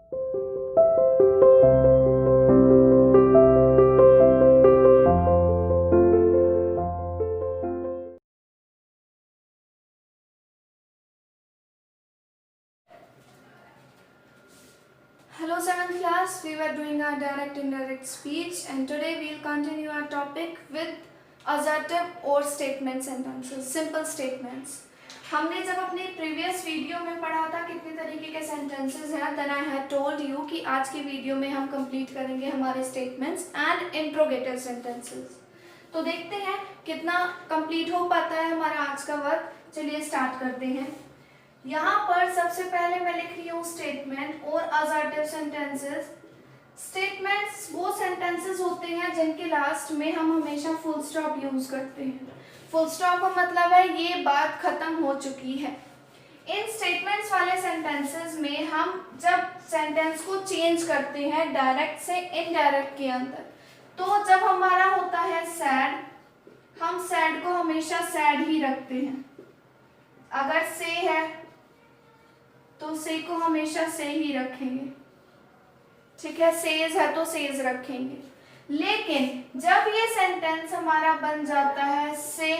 Hello 7th class, we were doing our direct indirect speech and today we will continue our topic with assertive or statement sentences, simple statements. हमने जब अपने previous video में पढ़ा था कितने तरीके के सेंटेंसेस हैं, then I had told you कि आज की वीडियो में हम कंप्लीट करेंगे हमारे स्टेटमेंट्स एंड इंट्रोगेटिव सेंटेंसेस। तो देखते हैं कितना कंप्लीट हो पाता है हमारा आज का वर्क। चलिए स्टार्ट करते हैं। यहाँ पर सबसे पहले मैं लिख रही हूँ स्टेटमेंट और असर्टिव सेंटेंसेस। स्टेटमेंट्स वो सेंटेंसेस होते हैं जिनके लास्ट में हम हमेशा फुल स्टॉप यूज करते हैं। फुल स्टॉप का मतलब है ये बात खत्म हो चुकी है। इन स्टेटमेंट्स वाले सेंटेंसेस में हम जब सेंटेंस को चेंज करते हैं डायरेक्ट से इनडायरेक्ट के अंदर, तो जब हमारा होता है सैड, हम सैड को हमेशा सैड ही रखते हैं। अगर से है तो से को हमेशा से ही रखेंगे, ठीक है। सेज है तो सेज रखेंगे। लेकिन जब ये सेंटेंस हमारा बन जाता है से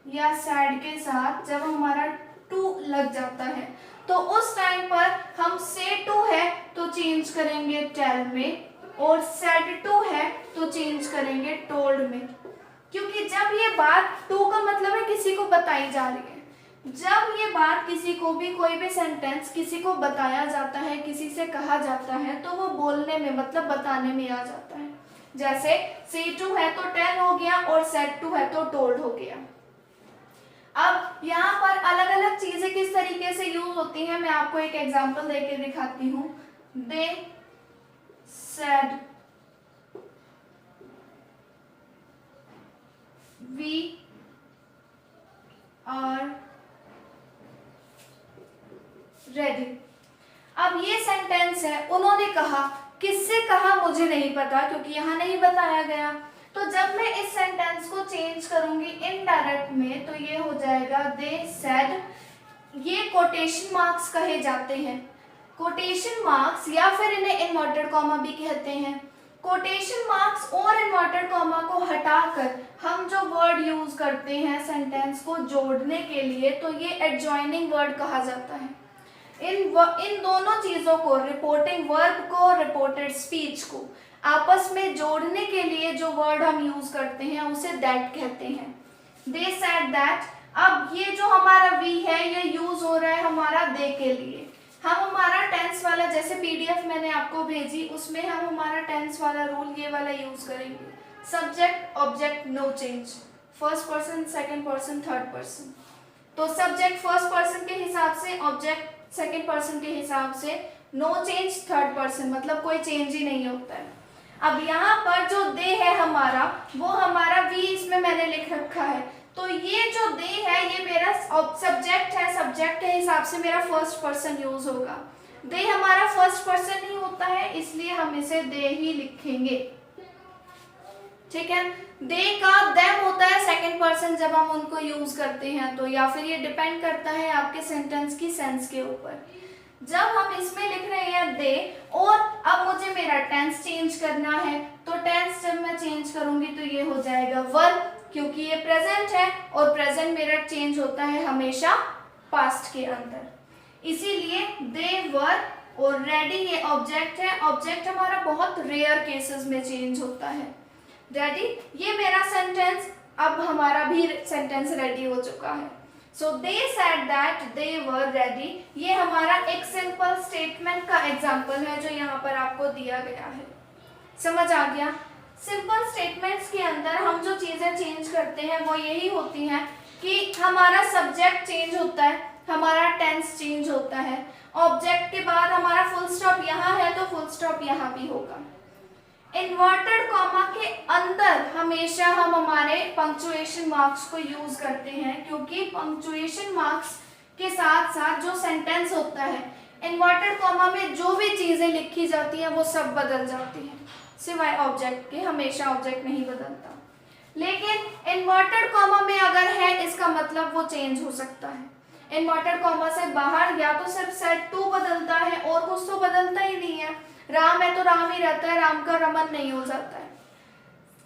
या सैड के साथ, जब हमारा टू लग जाता है, तो उस टाइम पर हम से टू है तो चेंज करेंगे टेल में, और सैड टू है तो चेंज करेंगे टोल्ड में। क्योंकि जब ये बात टू का मतलब है किसी को बताई जा रही है, जब ये बात किसी को भी, कोई भी सेंटेंस किसी को बताया जाता है, किसी से कहा जाता है, तो वो बोलने में मतलब बताने में आ जाता है। जैसे से टू है तो टेल हो गया और सेड टू है तो टोल्ड हो गया। अब यहाँ पर अलग अलग चीजें किस तरीके से यूज होती हैं मैं आपको एक एग्जांपल देके दिखाती हूँ। They said, we are ready. अब ये सेंटेंस है, उन्होंने कहा, किससे कहा मुझे नहीं पता क्योंकि यहाँ नहीं बताया गया। तो जब मैं इस सेंटेंस को चेंज करूंगी इनडायरेक्ट में, तो ये हो जाएगा दे सेड। ये कोटेशन मार्क्स कहे जाते हैं। कोटेशन मार्क्स या फिर इन्हें इन्वर्टेड कॉमा भी कहते हैं। कोटेशन मार्क्स और इन्वर्टेड कॉमा को हटाकर हम जो वर्ड यूज करते हैं सेंटेंस को जोड़ने के लिए, तो ये एडजॉइनिंग वर्ड कहा जाता है। इन दोनों चीजों को, रिपोर्टिंग वर्ब को, रिपोर्टेड स्पीच को आपस में जोड़ने के लिए जो वर्ड हम यूज करते हैं उसे दैट कहते हैं। दे सेड दैट। अब ये जो हमारा वी है ये यूज हो रहा है हमारा दे के लिए। हम हमारा टेंस वाला, जैसे पीडीएफ मैंने आपको भेजी, उसमें हम हमारा टेंस वाला रूल ये वाला यूज करेंगे। Subject object no change, first person, second person, third person. तो सब्जेक्ट फर्स्ट पर्सन के हिसाब से, ऑब्जेक्ट सेकेंड पर्सन के हिसाब से, नो चेंज थर्ड पर्सन, मतलब कोई चेंज ही नहीं होता है। अब यहाँ पर जो दे है हमारा, वो हमारा वी इसमें मैंने लिख रखा है, तो ये जो दे है ये मेरा सब्जेक्ट है। सब्जेक्ट के हिसाब से मेरा फर्स्ट पर्सन यूज होगा। दे हमारा फर्स्ट पर्सन ही होता है, इसलिए हम इसे दे ही लिखेंगे, ठीक है। दे का देम होता है सेकंड पर्सन जब हम उनको यूज करते हैं, तो या फिर ये डिपेंड करता है आपके सेंटेंस की सेंस के ऊपर। जब हम इसमें लिख रहे हैं दे, और अब मुझे मेरा टेंस चेंज करना है, तो टेंस जब मैं चेंज करूंगी तो ये हो जाएगा वर्ब, क्योंकि ये प्रेजेंट है और प्रेजेंट मेरा चेंज होता है हमेशा पास्ट के अंदर। इसीलिए दे वर, और रेडी ये ऑब्जेक्ट है। ऑब्जेक्ट हमारा बहुत रेयर केसेस में चेंज होता है। रेडी, ये मेरा सेंटेंस, अब हमारा भी सेंटेंस रेडी हो चुका है। So they said that they were ready. ये हमारा एक सिंपल स्टेटमेंट का एग्जांपल है जो यहाँ पर आपको दिया गया है। समझ आ गया? सिंपल स्टेटमेंट्स के अंदर हम जो चीजें चेंज करते हैं वो यही होती हैं कि हमारा सब्जेक्ट चेंज होता है, हमारा टेंस चेंज होता है, ऑब्जेक्ट के बाद हमारा फुल स्टॉप यहाँ है तो फुल स्टॉप यहाँ भी होगा। इन्वर्टेड कॉमा के अंदर हमेशा हम हमारे पंक्चुएशन मार्क्स को यूज करते हैं, क्योंकि पंक्चुएशन मार्क्स के साथ साथ जो सेंटेंस होता है, इन्वर्टेड कॉमा में जो भी चीजें लिखी जाती हैं वो सब बदल जाती हैं, सिवाय ऑब्जेक्ट के। हमेशा ऑब्जेक्ट नहीं बदलता, लेकिन इन्वर्टेड कॉमा में अगर है इसका मतलब वो चेंज हो सकता है। इन्वर्टेड कॉमा से बाहर या तो सिर्फ सेट टू बदलता है और कुछ तो बदलता ही नहीं है। राम है तो राम ही रहता है, राम का रमन नहीं हो जाता है।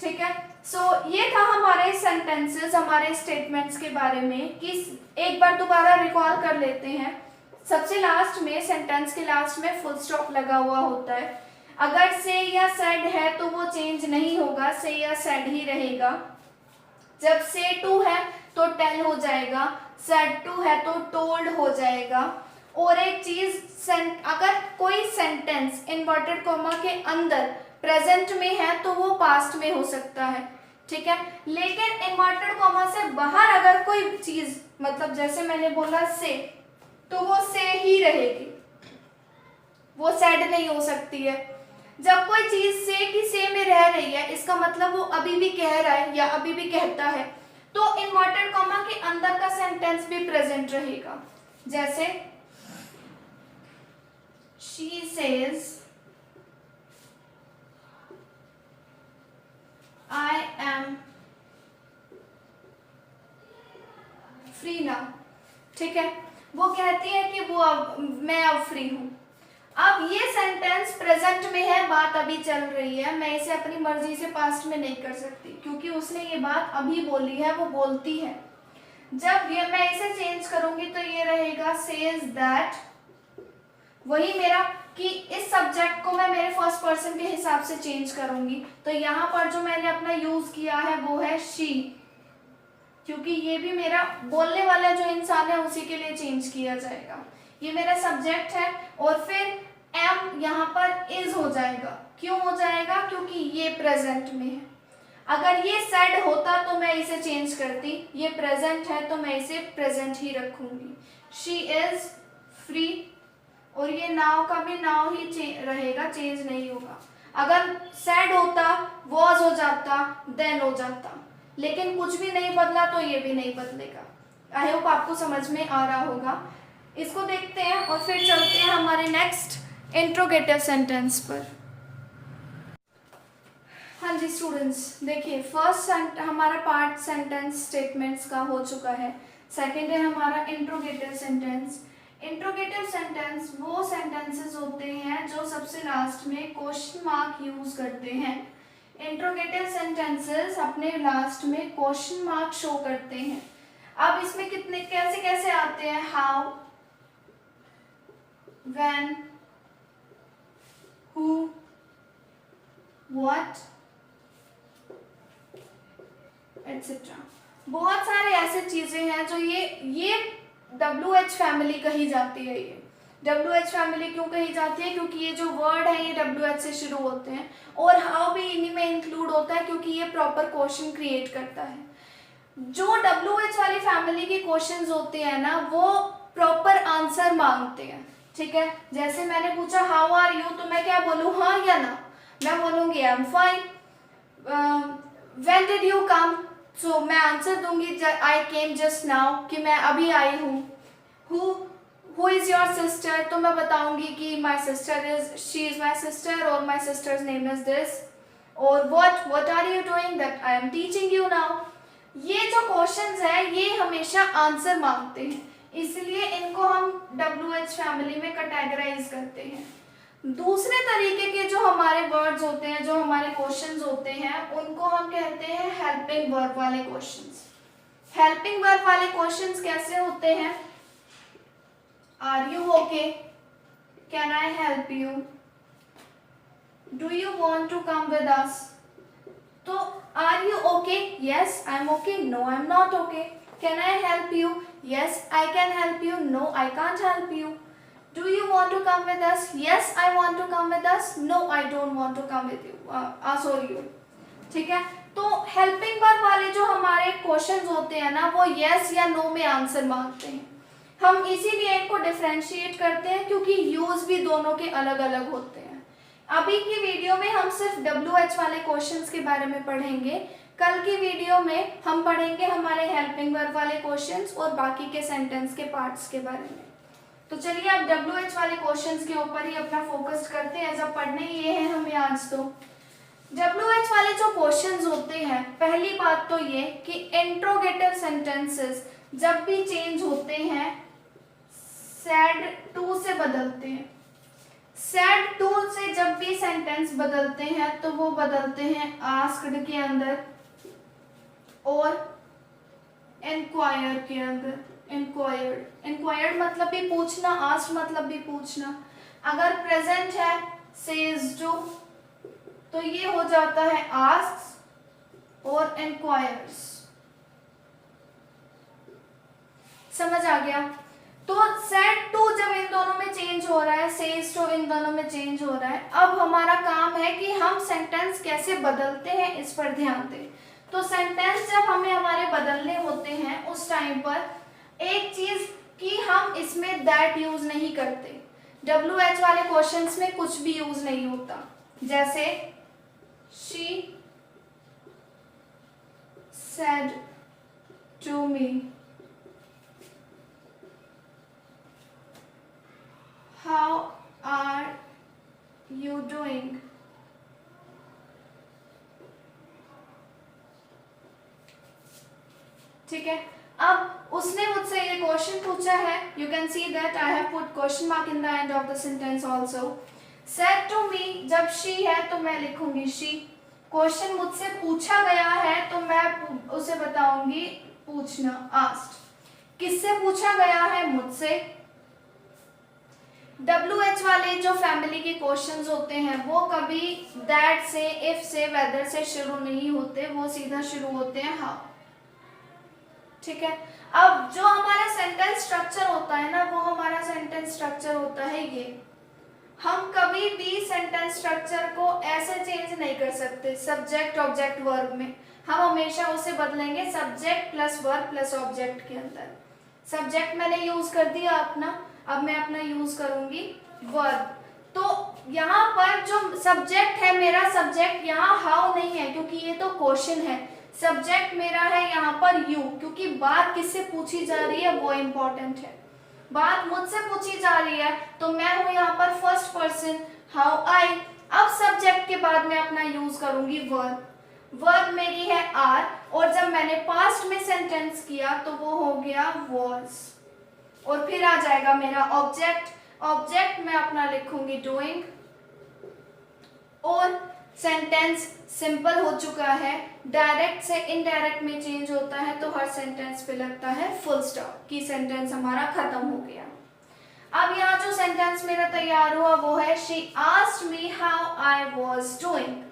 ठीक है, सो ये था हमारे सेंटेंसेस, हमारे स्टेटमेंट्स के बारे में कि एक बार दोबारा रिकॉल कर लेते हैं। सबसे लास्ट में, सेंटेंस के लास्ट में फुल स्टॉप लगा हुआ होता है। अगर से या सेड है तो वो चेंज नहीं होगा, से या सेड ही रहेगा। जब से टू है तो टेल हो जाएगा, सेड टू है तो टोल्ड हो जाएगा। और एक चीज, अगर कोई सेंटेंस इन्वर्टेड कॉमा के अंदर प्रेजेंट में है तो वो पास्ट में हो सकता है। ठीक है, लेकिन इन्वर्टेड कॉमा से बाहर अगर कोई चीज, मतलब जैसे मैंने बोला से, तो वो से ही रहेगी, वो सेड नहीं हो सकती है। जब कोई चीज से की से में रह रही है, इसका मतलब वो अभी भी कह रहा है या अभी भी कहता है, तो इन्वर्टेड कॉमा के अंदर का सेंटेंस भी प्रेजेंट रहेगा। जैसे she says I am free now। ठीक है, वो कहती है कि मैं अब फ्री हूं। अब ये सेंटेंस प्रेजेंट में है, बात अभी चल रही है, मैं इसे अपनी मर्जी से पास्ट में नहीं कर सकती क्योंकि उसने ये बात अभी बोली है, वो बोलती है। जब ये मैं इसे चेंज करूंगी तो ये रहेगा सेज दैट, वही मेरा कि इस सब्जेक्ट को मैं मेरे फर्स्ट पर्सन के हिसाब से चेंज करूंगी, तो यहाँ पर जो मैंने अपना यूज किया है वो है शी, क्योंकि ये भी मेरा बोलने वाला जो इंसान है उसी के लिए चेंज किया जाएगा। ये मेरा सब्जेक्ट है और फिर एम यहाँ पर इज हो जाएगा। क्यों हो जाएगा? क्योंकि ये प्रेजेंट में है। अगर ये सेड होता तो मैं इसे चेंज करती, ये प्रेजेंट है तो मैं इसे प्रेजेंट ही रखूंगी। शी इज फ्री, और ये नाउ का भी नाउ ही रहेगा, चेंज नहीं होगा। अगर सैड होता वॉज हो जाता, देन हो जाता, लेकिन कुछ भी नहीं बदला तो ये भी नहीं बदलेगा। आई होप आपको समझ में आ रहा होगा। इसको देखते हैं और फिर चलते हैं हमारे नेक्स्ट इंट्रोगेटिव सेंटेंस पर। हाँ जी स्टूडेंट्स, देखिए फर्स्ट हमारा पार्ट सेंटेंस स्टेटमेंट्स का हो चुका है। सेकेंड है हमारा इंट्रोगेटिव सेंटेंस। इंट्रोगेटिव सेंटेंस वो सेंटेंसेस होते हैं जो सबसे लास्ट में क्वेश्चन मार्क यूज करते हैं। इंट्रोगेटिव सेंटेंसेस अपने लास्ट में क्वेश्चन मार्क शो करते हैं। अब इसमें कितने कैसे कैसे आते हैं? How, when, who, what, etcetera. बहुत सारे ऐसे चीजें हैं जो ये WH फैमिली कही जाती है। ये WH फैमिली क्यों कही जाती है? क्योंकि ये जो वर्ड है ये WH से शुरू होते हैं, और हाउ भी इन्हीं में इंक्लूड होता है क्योंकि ये प्रॉपर क्वेश्चन क्रिएट करता है। जो WH वाली फैमिली के क्वेश्चंस होते हैं ना, वो प्रॉपर आंसर मांगते हैं। ठीक है, जैसे मैंने पूछा हाउ आर यू, तो मैं क्या बोलूँ, हाँ या ना? मैं बोलूँगी I am fine. When did you come, so मैं आंसर दूंगी आई केम जस्ट नाउ, कि मैं अभी आई हूँ। हु इज योर सिस्टर, तो मैं बताऊंगी कि my sister is, she is my sister, और my sister's name is this. और what are you doing, that I am teaching you now. ये जो क्वेश्चंस है ये हमेशा आंसर मांगते हैं, इसलिए इनको हम WH फैमिली में कैटेगराइज करते हैं। दूसरे तरीके के जो हमारे वर्ड्स होते हैं, जो हमारे क्वेश्चंस होते हैं, उनको हम कहते हैं हेल्पिंग वर्ब वाले क्वेश्चंस। हेल्पिंग वर्ब वाले क्वेश्चंस कैसे होते हैं? Are you okay, can I help you, do you want to come with us. तो are you okay, yes I am okay, no I am not okay. Can I help you, yes I can help you, no I can't help you. Do you want to come with us? Yes, I want to come with us. No, I don't want to come with you. Sorry you. ठीक है, तो helping verb वाले जो हमारे questions होते हैं ना, वो यस या नो में आंसर मांगते हैं। हम इसीलिए इनको डिफरेंशिएट करते हैं क्योंकि यूज भी दोनों के अलग अलग होते हैं। अभी की वीडियो में हम सिर्फ WH वाले क्वेश्चंस के बारे में पढ़ेंगे। कल की वीडियो में हम पढ़ेंगे हमारे हेल्पिंग वर्ब वाले क्वेश्चंस और बाकी के सेंटेंस के पार्ट्स के बारे में। तो चलिए अब WH वाले क्वेश्चंस के ऊपर ही अपना फोकस करते हैं, जब पढ़ने ये है हमें आज। तो WH वाले जो क्वेश्चंस होते हैं, पहली बात तो ये कि इंट्रोगेटिव सेंटेंसेस जब भी चेंज होते हैं सेड टू से बदलते हैं। सेड टू से जब भी सेंटेंस बदलते हैं तो वो बदलते हैं आस्क्ड के अंदर और इंक्वायर के अंदर। इंक्वायर्ड मतलब भी पूछना, आस्क्ड मतलब भी पूछना। अगर प्रेजेंट है सेज टू तो ये हो जाता है आस्क्स और इंक्वायर्स। समझ आ गया? तो सेड टू जब इन दोनों में चेंज हो रहा है, सेज टू इन दोनों में चेंज हो रहा है, अब हमारा काम है कि हम सेंटेंस कैसे बदलते हैं इस पर ध्यान दें। तो सेंटेंस जब हमें हमारे बदलने होते हैं उस टाइम पर एक चीज कि हम इसमें दैट यूज नहीं करते। WH वाले क्वेश्चंस में कुछ भी यूज नहीं होता। जैसे she said to me, how are you doing, ठीक है। अब उसने मुझसे ये क्वेश्चन पूछा है, you can see that I have put question mark in the end of the sentence also. Said to me, जब शी है तो मैं लिखूंगी शी। क्वेश्चन मुझसे पूछा गया है तो मैं उसे बताऊंगी पूछना, आस्क्ड। किससे पूछा गया है? मुझसे। WH वाले जो फैमिली के क्वेश्चंस होते हैं वो कभी दैट से, इफ से, वेदर से शुरू नहीं होते, वो सीधा शुरू होते हैं हाउ, ठीक है। अब जो हमारा सेंटेंस स्ट्रक्चर होता है ना, वो हमारा सेंटेंस स्ट्रक्चर होता है ये। हम कभी भी सेंटेंस स्ट्रक्चर को ऐसे चेंज नहीं कर सकते सब्जेक्ट ऑब्जेक्ट वर्ब में। हम हमेशा उसे बदलेंगे subject plus verb plus object के अंदर। सब्जेक्ट मैंने यूज कर दिया अपना, अब मैं अपना यूज करूंगी वर्ब। तो यहाँ पर जो सब्जेक्ट है, मेरा सब्जेक्ट यहाँ हाउ नहीं है क्योंकि ये तो क्वेश्चन है। सब्जेक्ट मेरा है यहाँ पर यू, क्योंकि बात किससे पूछी जा रही है वो इम्पोर्टेंट है। बात मुझसे पूछी जा रही है तो मैं हूं यहाँ पर फर्स्ट पर्सन, हाउ आई। अब सब्जेक्ट के बाद मैं अपना यूज करूंगी वर्ब। वर्ब मेरी है आर, और जब मैंने पास्ट में सेंटेंस किया तो वो हो गया वाज, और फिर आ जाएगा मेरा ऑब्जेक्ट। ऑब्जेक्ट में अपना लिखूंगी डूइंग, और सेंटेंस सिंपल हो चुका है। डायरेक्ट से इनडायरेक्ट में चेंज होता है तो हर सेंटेंस पे लगता है फुल स्टॉप कि सेंटेंस हमारा खत्म हो गया। अब यहाँ जो सेंटेंस मेरा तैयार हुआ वो है she asked me how I was doing.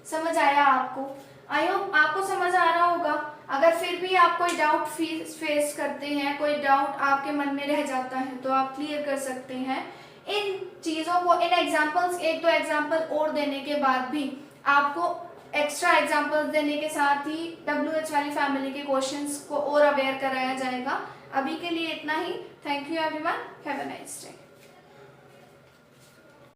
समझ आया आपको? आई होप आपको समझ आ रहा होगा। अगर फिर भी आप कोई डाउट फेस करते हैं, कोई डाउट आपके मन में रह जाता है तो आप क्लियर कर सकते हैं इन चीज़ों को। इन एग्जाम्पल्स, एक दो एग्जाम्पल और देने के बाद भी आपको एक्स्ट्रा एग्जाम्पल्स देने के साथ ही WH वाली फैमिली के क्वेश्चंस को और अवेयर कराया जाएगा। अभी के लिए इतना ही। Thank you everyone, have a nice day.